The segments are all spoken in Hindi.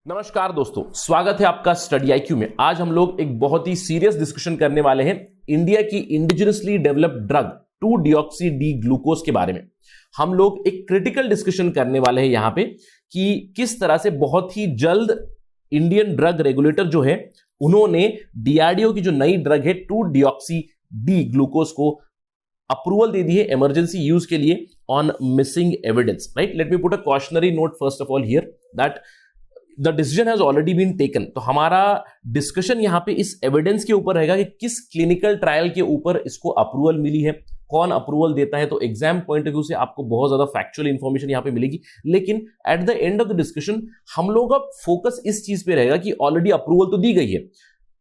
नमस्कार दोस्तों, स्वागत है आपका स्टडी आईक्यू में। आज हम लोग एक बहुत ही सीरियस डिस्कशन करने वाले हैं इंडिया की indigenously developed drug 2 D glucose के बारे में। हम लोग एक क्रिटिकल डिस्कशन करने वाले हैं यहां पे कि किस तरह से बहुत ही जल्द इंडियन ड्रग रेगुलेटर जो है उन्होंने डीआरडीओ की जो नई ड्रग है 2 डी ग्लूकोज को अप्रूवल दे दी है इमरजेंसी यूज के लिए on missing evidence. Right, let me put a cautionary note first of all here that the decision has already been taken. तो हमारा डिस्कशन यहां पे इस एविडेंस के ऊपर रहेगा कि किस क्लिनिकल ट्रायल के ऊपर इसको अप्रूवल मिली है, कौन अप्रूवल देता है। तो एग्जाम पॉइंट ऑफ व्यू से आपको बहुत ज्यादा फैक्चुअल इंफॉर्मेशन यहां पे मिलेगी, लेकिन eight the end of the discussion हम लोग का फोकस इस चीज पे रहेगा कि ऑलरेडी अप्रूवल तो दी गई है,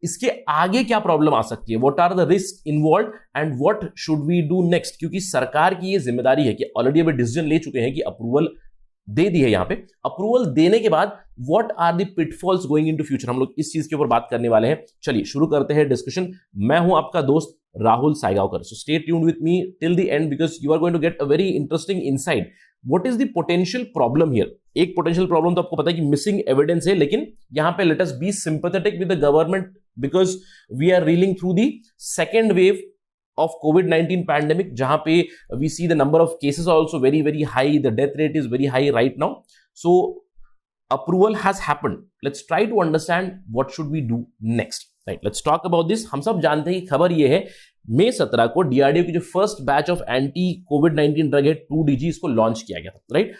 इसके आगे क्या प्रॉब्लम आ सकती है, what are the risk involve and what should we do next. क्योंकि सरकार की ये जिम्मेदारी है कि ऑलरेडी अभी डिसीजन ले चुके हैं कि अप्रूवल दे दी है। यहां पे अप्रूवल देने के बाद what are the pitfalls going into future, हम लोग इस चीज के ऊपर बात करने वाले हैं। चलिए शुरू करते हैं डिस्कशन। मैं हूं आपका दोस्त Rahul Saigaonkar, so stay tuned with me till the end because you are going to get a very interesting insight what is the potential problem here. एक पोटेंशियल प्रॉब्लम तो आपको पता है कि मिसिंग एविडेंस है, लेकिन यहां पे let us be sympathetic with the government because we are reeling through the second wave of COVID-19 pandemic, जहां पे we see the number of cases are also very very high, the death rate is very high right now, so approval has happened. Let's try to understand what should we do next. Right, let's talk about this. हम सब जानते हैं कि खबर ये है मई 17 को डीआरडीओ की जो फर्स्ट बैच ऑफ एंटी कोविड-19 ड्रग है 2DG, इसको लॉन्च किया गया था। राइट,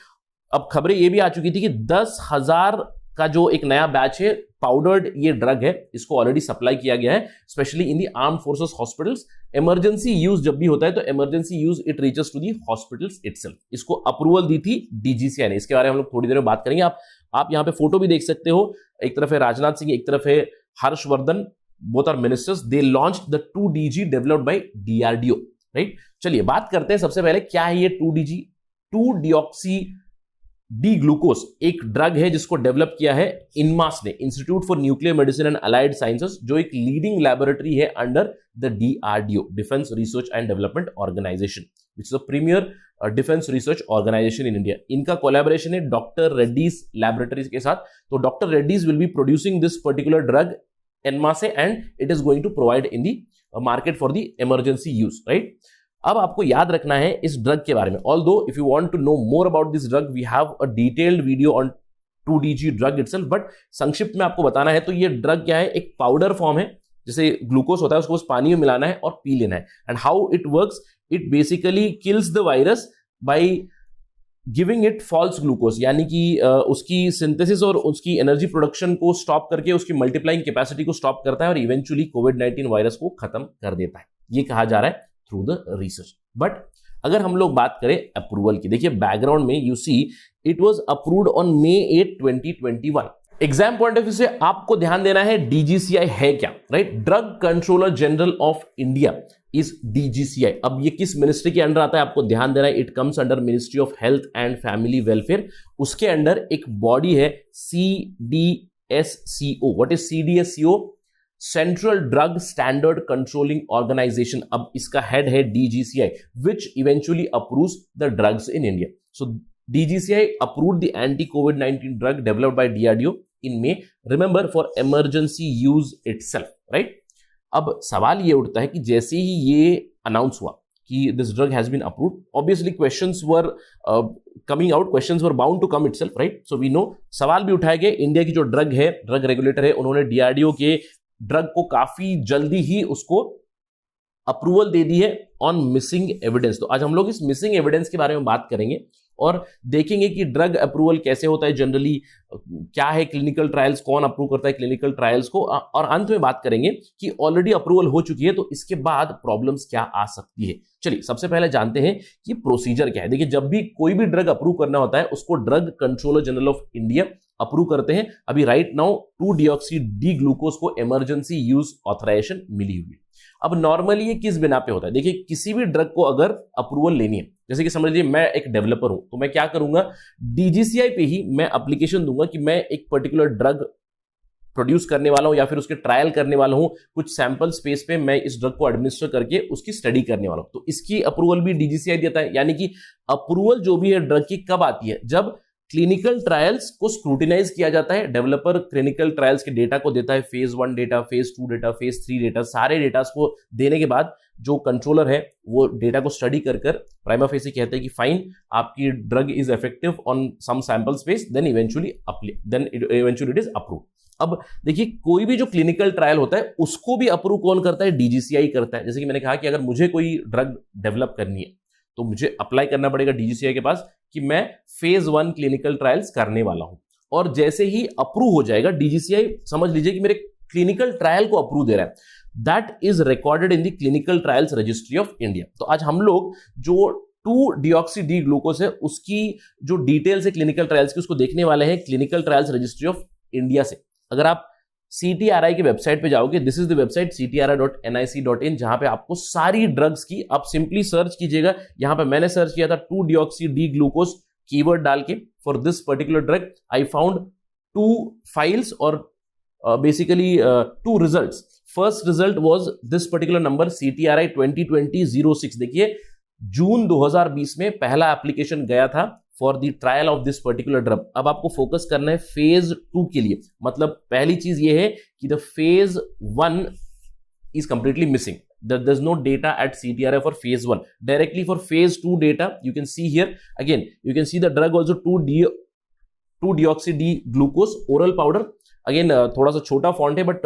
अब खबरें ये भी आ चुकी थी कि 10,000 का जो एक नया बैच है पाउडर्ड ये ड्रग है, इसको ऑलरेडी सप्लाई किया गया है specially in the arm forces hospitals. Emergency use जब भी होता है तो emergency use it reaches to the hospitals itself. इसको अप्रूवल दी थी डीजीसीआई ने, इसके बारे में हम लोग थोड़ी देर में बात करेंगे। आप यहां पे फोटो भी देख सकते हो, एक तरफ है राजनाथ सिंह, एक तरफ है Harsh Vardhan, both are ministers. They launched the 2DG developed by DRDO. Right, चलिए बात करते हैं सबसे पहले क्या है ये 2DG। 2 डी ग्लूकोज एक ड्रग है जिसको डेवलप किया है इनमास ने, institute for nuclear medicine and allied sciences, जो एक लीडिंग लैबोरेटरी है under the DRDO, defence research and development organisation, which is a premier defence research organisation in India. इनका कोलैबोरेशन है डॉक्टर रेड्डीज लैबोरेटरीज के साथ। तो doctor Reddy's will be producing this particular drug en masse and it is going to provide in the market for the emergency use. Right, अब आपको याद रखना है इस ड्रग के बारे में, although if you want to know more about this drug we have a detailed video on 2DG drug itself, but संक्षिप्त में आपको बताना है तो ये ड्रग क्या है, एक पाउडर फॉर्म है, जैसे ग्लूकोज होता है उसको उस पानी में मिलाना है और पी लेना है। And how it works, it basically kills the virus by giving it falls glucose, यानी कि उसकी सिंथेसिस और उसकी एनर्जी प्रोडक्शन को स्टॉप करके उसकी मल्टीप्लाइंग कैपेसिटी को स्टॉप करता है और इवेंचुअली कोविड-19 वायरस को खत्म कर देता है, ये कहा जा रहा है थ्रू द रिसर्च। बट अगर हम लोग बात करें अप्रूवल की, देखिए बैकग्राउंड में you see it was approved on May 8, 2021। Exam point of view से आपको ध्यान देना है डीजीसीआई है क्या। Right, drug controller general of India is DGCI. अब ये किस मिनिस्ट्री के अंडर आता है आपको ध्यान देना है, it comes under ministry of health and family welfare. उसके अंडर एक बॉडी है CDSCO। What is CDSCO? Central drug standard controlling organisation. अब इसका हेड है DGCI which eventually approves the drugs in India. So DGCI approved the anti कोविड-19 drug developed by DRDO in May, remember for emergency use itself. Right, अब सवाल ये उठता है कि जैसे ही ये अनाउंस हुआ कि this drug has been approved, obviously questions were coming out, questions were bound to come itself. Right, so we know सवाल भी उठाए गए। इंडिया की जो ड्रग है, ड्रग रेगुलेटर है, उन्होंने डीआरडीओ के ड्रग को काफी जल्दी ही उसको अप्रूवल दे दी है ऑन मिसिंग एविडेंस। तो आज हम लोग इस मिसिंग एविडेंस के बारे में बात करेंगे और देखेंगे कि ड्रग अप्रूवल कैसे होता है जनरली, क्या है क्लिनिकल ट्रायल्स, कौन अप्रूव करता है क्लिनिकल ट्रायल्स को, और अंत में बात करेंगे कि ऑलरेडी अप्रूवल हो चुकी है तो इसके बाद प्रॉब्लम्स क्या आ सकती है। चलिए सबसे पहले जानते हैं कि प्रोसीजर क्या है। देखिए, जब भी कोई भी ड्रग अप्रूव करना होता है उसको drug controller general of India approve करते हैं। अभी राइट नाउ 2 डी ग्लूकोज को इमरजेंसी यूज ऑथराइजेशन मिली हुई है। अब नॉर्मली ये किस बिना पे होता है, देखिए किसी भी ड्रग को अगर अप्रूवल लेनी है, जैसे कि समझ लीजिए मैं एक डेवलपर हूं, तो मैं क्या करूंगा, डीजीसीआई पे ही मैं एप्लीकेशन दूंगा कि मैं एक पर्टिकुलर ड्रग प्रोड्यूस करने वाला हूं या फिर उसके ट्रायल करने वाला हूं, कुछ सैंपल स्पेस पे मैं इस ड्रग को एडमिनिस्टर करके उसकी स्टडी करने वाला हूं। तो इसकी अप्रूवल भी डीजीसीआई देता है, यानी कि अप्रूवल जो भी है ड्रग की कब आती है, जब क्लिनिकल ट्रायल्स को स्क्रूटिनाइज किया जाता है। डेवलपर क्लिनिकल ट्रायल्स के डेटा को देता है, phase 1 data, phase 2 data, phase 3 data, सारे डेटा को देने के बाद जो कंट्रोलर है वो डेटा को स्टडी कर प्राइमा फेसी कहते हैं कि फाइन, आपकी drug is effective on some sample space, then eventually it is approve. अब देखिए, कोई भी जो क्लिनिकल ट्रायल होता है उसको भी अप्रूव कौन करता है? डीजीसीआई करता है। जैसे कि मैंने कहा कि अगर मुझे कोई ड्रग डेवलप करनी है तो मुझे अप्लाई करना पड़ेगा डीजीसीआई के पास कि मैं फेज 1 क्लिनिकल ट्रायल्स करने वाला हूं, और जैसे ही अप्रूव हो जाएगा डीजीसीआई, समझ लीजिए कि मेरे क्लिनिकल ट्रायल को अप्रूव दे रहा है, that is recorded in the clinical trials registry of India. तो आज हम लोग जो 2-डीऑक्सी डी ग्लूकोज है उसकी जो डिटेल्स है क्लिनिकल ट्रायल्स की उसको देखने वाले हैं clinical trials registry of India से। अगर आप CTRI की वेबसाइट पे जाओगे, this is the website ctri.nic.in, जहां पे आपको सारी ड्रग्स की, आप सिंपली सर्च कीजिएगा। यहां पे मैंने सर्च किया था 2-डीऑक्सी डी ग्लूकोज कीवर्ड डाल के, for this particular drug I found 2 files और basically 2 results. First result was this particular number CTRI 2020-06। देखिए, जून 2020 में पहला एप्लीकेशन गया था for the trial of this particular drug. अब आपको फोकस करना है फेज 2 के लिए। मतलब पहली चीज ये है कि the phase 1 is completely missing. There is no data at CTRI for phase 1. Directly for phase 2 data, you can see here again. You can see the drug also 2-deoxy D glucose oral powder. Again, थोड़ा सा छोटा फॉन्ट है, but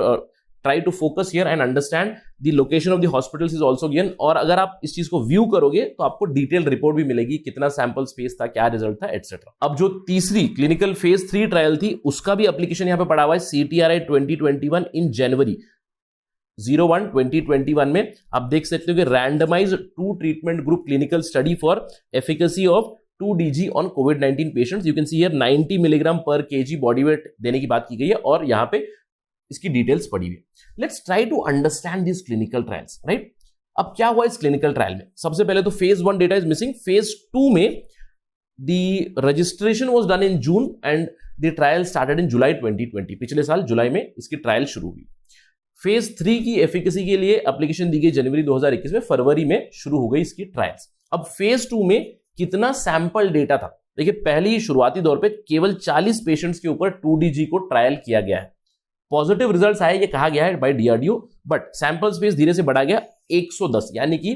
try to focus here and understand the location of the hospitals is also given. और अगर आप इस चीज को व्यू करोगे तो आपको डिटेल रिपोर्ट भी मिलेगी, कितना सैंपल स्पेस था, क्या रिजल्ट था, एटसेट्रा। अब जो तीसरी क्लिनिकल फेज 3 ट्रायल थी उसका भी एप्लीकेशन यहां पे पड़ा हुआ है CTRI 2021 इन जनवरी 01-2021 में। आप देख सकते हो कि randomise 2 treatment group clinical study for efficacy of 2DG on COVID-19 patients. You can see here 90 milligram पर केजी बॉडी वेट देने की बात की गई है और यहां पे इसकी डिटेल्स पड़ी हुई है। Let's try to understand this clinical trials, right. अब क्या हुआ इस क्लिनिकल ट्रायल में? सबसे पहले तो phase 1 data is missing. Phase 2 में the registration was done in June and the trial started in July 2020। पिछले साल जुलाई में इसकी ट्रायल शुरू हुई। फेज 3 की एफिकेसी के लिए एप्लीकेशन दी गई जनवरी 2021 में, फरवरी में शुरू हो गई इसकी ट्रायल्स। अब फेज 2 में कितना सैंपल डेटा था? देखिए, पहली शुरुआती दौर पे केवल 40 पेशेंट्स के ऊपर 2DG को ट्रायल किया गया है। पॉजिटिव रिजल्ट्स आए ये कहा गया है by DRDO, but sample space धीरे से बढ़ा गया 110, यानी कि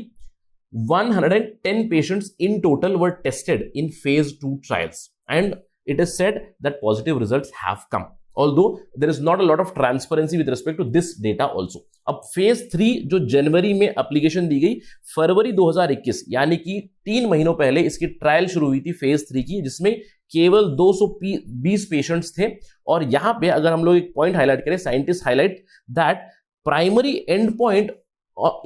110 patients in total were tested in phase 2 trials and it is said that positive results have come, although there is not a lot of transparency with respect to this data also. अब फेज 3 जो जनवरी में एप्लीकेशन दी गई, फरवरी 2021 यानी कि 3 महीनों पहले इसकी ट्रायल शुरू हुई थी फेज 3 की, जिसमें केवल 220 पेशेंट्स थे। और यहां पे अगर हम लोग एक पॉइंट हाईलाइट करें, scientist highlight that primary and point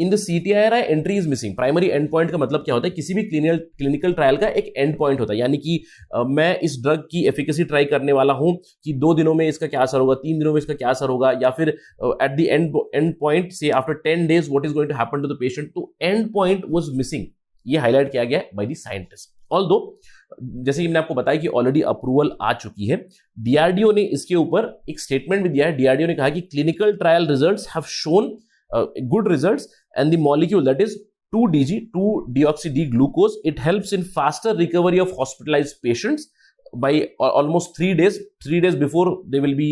in the CTRI entry is missing. Primary and point का मतलब क्या होता है? किसी भी क्लिनिकल ट्रायल का एक एंड पॉइंट होता है, यानी कि मैं इस ड्रग की एफिकेसी ट्राई करने वाला हूं कि 2 दिनों में इसका क्या असर होगा, 3 दिनों में इसका क्या असर होगा, या फिर एट द एंड पॉइंट से after 10 days what is going to happen to the patient. तो एंड पॉइंट वाज मिसिंग, ये हाईलाइट किया गया बाय द साइंटिस्ट। ऑल्दो जैसे कि मैंने आपको बताया कि ऑलरेडी अप्रूवल आ चुकी है। DRDO ने इसके ऊपर एक स्टेटमेंट भी दिया है। DRDO ने कहा कि clinical trial results have shown good results and the molecule that is 2DG, 2-deoxy D glucose, it helps in faster recovery of hospitalized patients by almost 3 days before they will be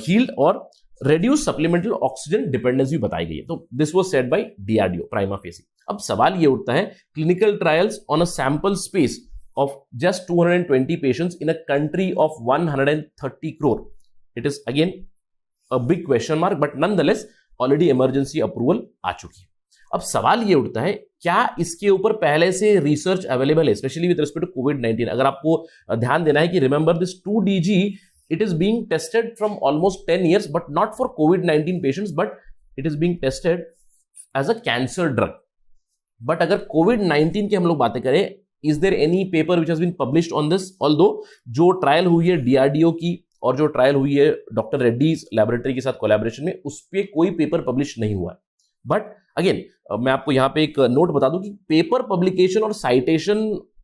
healed, or reduce supplemental oxygen dependence भी बताई गई है। तो this was said by DRDO prima facie। अब सवाल ये उठता है, clinical trials on a sample space of just 220 patients in a country of 130 crore, it is again a big question mark, but nonetheless already emergency approval आ चुकी है। अब सवाल ये उठता है, क्या इसके ऊपर पहले से रिसर्च अवेलेबल है, स्पेशली विद रिस्पेक्ट टू कोविड-19? अगर आपको ध्यान देना है कि remember this 2DG, it is being tested from almost 10 years, but not for कोविड-19 patients, but it is being tested as a cancer drug. But अगर कोविड-19 की हम लोग बातें करें, is there any paper which has been published on this? Although जो ट्रायल हुई है DRDO की और जो ट्रायल हुई है डॉक्टर रेड्डीज लैबोरेटरी के साथ कोलैबोरेशन में, उस पर कोई पेपर पब्लिश नहीं हुआ है। बट अगेन मैं आपको यहां पे एक नोट बता दूं कि पेपर पब्लिकेशन और citation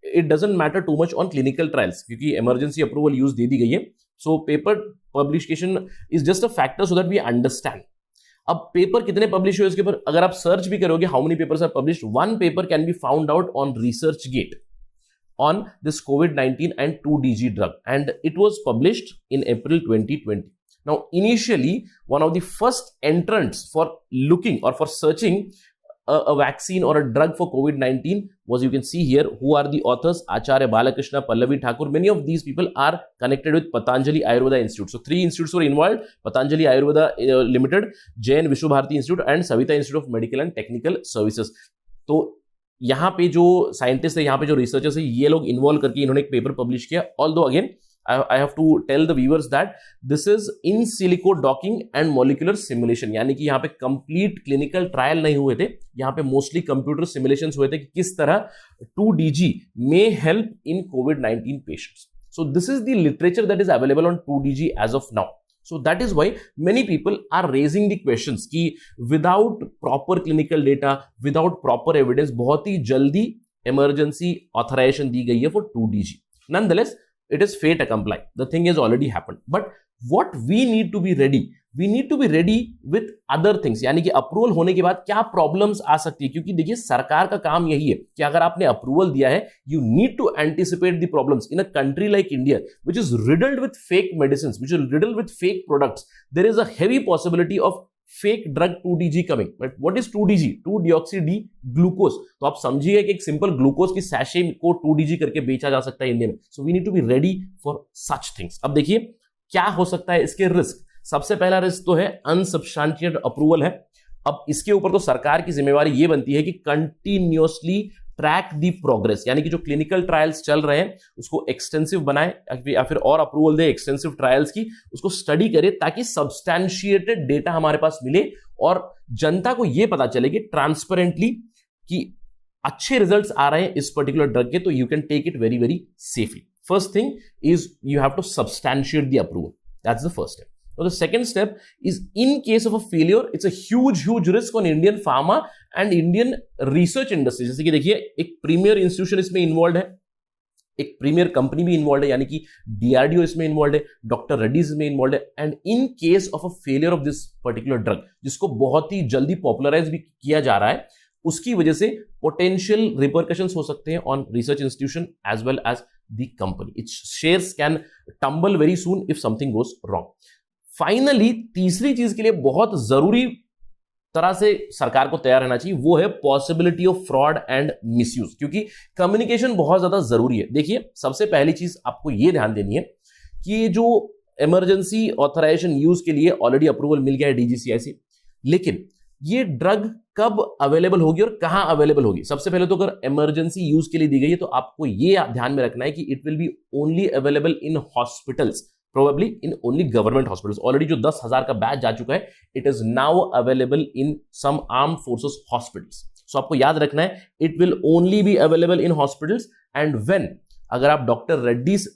it doesn't matter too much on clinical trials, क्योंकि इमरजेंसी अप्रूवल यूज दे दी गई है। So paper publication is just a factor so that we understand. अब पेपर कितने पब्लिश हुए इसके ऊपर अगर आप सर्च भी करोगे, how many papers are published, 1 paper can be found out on ResearchGate. on this COVID-19 and 2DG drug, and it was published in April 2020. Now, initially, one of the first entrants for looking or for searching a vaccine or a drug for COVID-19 was, you can see here, who are the authors: Acharya Balakrishna, Pallavi Thakur. Many of these people are connected with Patanjali Ayurveda Institute. So 3 institutes were involved: Patanjali Ayurveda Limited, Jain Vishwabharati Institute and Savita Institute of Medical and Technical Services. तो यहाँ पे जो साइंटिस्ट है, यहाँ पे जो रिसर्चर्स है, ये लोग इन्वॉल्व करके इन्होंने एक पेपर पब्लिश किया. Although again I have to tell the viewers that this is in silico docking and molecular simulation, यानी कि यहाँ पे कंप्लीट क्लिनिकल ट्रायल नहीं हुए थे, यहाँ पे मोस्टली कंप्यूटर सिमुलेशंस हुए थे कि किस तरह 2DG may help in COVID-19 patients. So this is the literature that is available on 2DG as of now. So that is why many people are raising the questions कि without proper clinical data, without proper evidence, बहुत ही जल्दी emergency authorization दी गई है for 2DG. Nonetheless, it is fait accompli. The thing has already happened. But what we need to be ready? We need to be ready with other things. यानी कि अप्रूवल होने के बाद क्या प्रॉब्लम्स आ सकती है, क्योंकि देखिए सरकार का काम यही है कि अगर आपने अप्रूवल दिया है, you need to anticipate the problems. In a country like India, which is riddled with fake medicines, which is riddled with fake products, there is a heavy possibility of fake drug 2DG coming. But what is 2DG? 2-deoxy D glucose. तो आप समझिए कि एक सिंपल ग्लूकोज की सैशे को 2DG करके बेचा जा सकता है इंडिया में. So we need to be ready for such things. अब देखिए क्या हो सकता है इसके रिस्क. सबसे पहला रिस्क तो है अनसब्सटेंशिएटेड अप्रूवल है. अब इसके ऊपर तो सरकार की जिम्मेवारी ये बनती है कि कंटिन्यूअसली ट्रैक दी प्रोग्रेस, यानी कि जो क्लिनिकल ट्रायल्स चल रहे हैं उसको एक्सटेंसिव बनाए या फिर और अप्रूवल दे एक्सटेंसिव ट्रायल्स की, उसको स्टडी करे ताकि सब्सटैंशिएटेड डेटा हमारे पास मिले और जनता को यह पता चले कि ट्रांसपेरेंटली कि अच्छे रिजल्ट्स आ रहे हैं इस पर्टिकुलर ड्रग के, तो you can take it very very safely. First thing is you have to substantiate the approval. That's the first step. So the second step is, in case of a failure, it's a huge risk on Indian pharma and Indian research industry. जैसे कि देखिए एक प्रीमियर इंस्टीट्यूशन इसमें इन्वॉल्व है, एक प्रीमियर कंपनी भी इन्वॉल्व है, यानी कि DRDO इसमें इन्वॉल्व है, डॉक्टर रेड्डीज इसमें इन्वॉल्व है. And in case of a failure of this particular drug, जिसको बहुत ही जल्दी पॉपुलराइज भी किया जा रहा है, उसकी वजह से पोटेंशियल रिपरकशंस हो सकते हैं on research institution as well as the company. Its shares can tumble very soon if something goes wrong. Finally तीसरी चीज के लिए बहुत जरूरी तरह से सरकार को तैयार रहना चाहिए, वो है possibility of fraud and misuse, क्योंकि कम्युनिकेशन बहुत ज्यादा जरूरी है. देखिए सबसे पहली चीज आपको यह ध्यान देनी है कि जो इमरजेंसी ऑथराइजेशन यूज के लिए ऑलरेडी अप्रूवल मिल गया है DGCI से, लेकिन ये ड्रग कब अवेलेबल होगी और कहां अवेलेबल होगी. सबसे पहले तो अगर इमरजेंसी यूज के लिए दी गई है तो आपको यह ध्यान में रखना है कि it will be only available in hospitals, probably in only government hospitals. Already जो 10,000 का बैच जा चुका है, it is now available in some armed forces hospitals. So आपको याद रखना है, it will only be available in hospitals. And when, अगर आप डॉक्टर रेड्डीज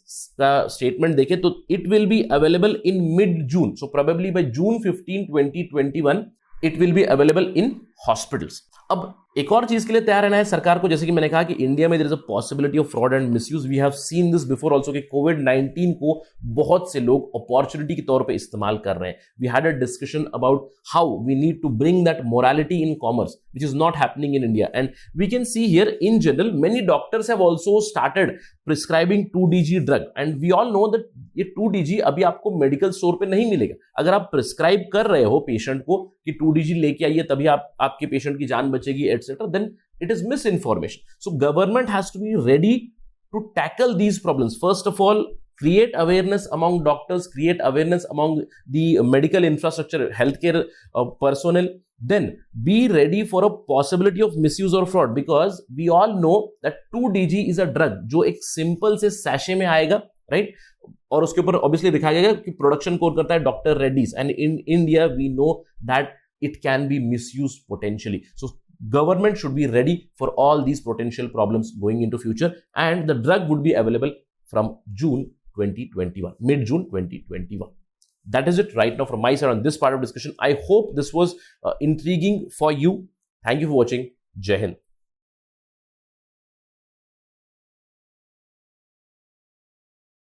का स्टेटमेंट देखें तो it will be available in mid-June. So probably by June 15, 2021, it will be available in hospitals. अब एक और चीज के लिए तैयार रहना है सरकार को, जैसे कि मैंने कहा कि इंडिया में there is a possibility of fraud and misuse. We have seen this before also कि कोविड-19 को बहुत से लोग अपॉर्चुनिटी के तौर पे इस्तेमाल कर रहे हैं. We had a discussion about how we need to bring that morality in commerce which is not happening in India. And we can see here in general many doctors have also started prescribing 2DG drug, and we all know that ये 2DG अभी आपको मेडिकल स्टोर पे नहीं मिलेगा. अगर आप प्रिस्क्राइब कर रहे हो पेशेंट को कि 2DG लेके आइए तभी आपके पेशेंट की जान बचेगी etcetera, then it is misinformation. So government has to be ready to tackle these problems. First of all, create awareness among doctors, create awareness among the medical infrastructure, healthcare personnel. Then be ready for a possibility of misuse or fraud, because we all know that 2DG is a drug जो एक सिंपल से सैशे में आएगा, राइट, और उसके ऊपर ऑब्वियसली दिखाया गया कि प्रोडक्शन कोड करता है doctor Reddy's, and in India we know that it can be misused potentially. So government should be ready for all these potential problems going into future, and the drug would be available from June 2021, mid-June 2021. That is it right now from my side on this part of discussion. I hope this was intriguing for you. Thank you for watching. Jai Hind.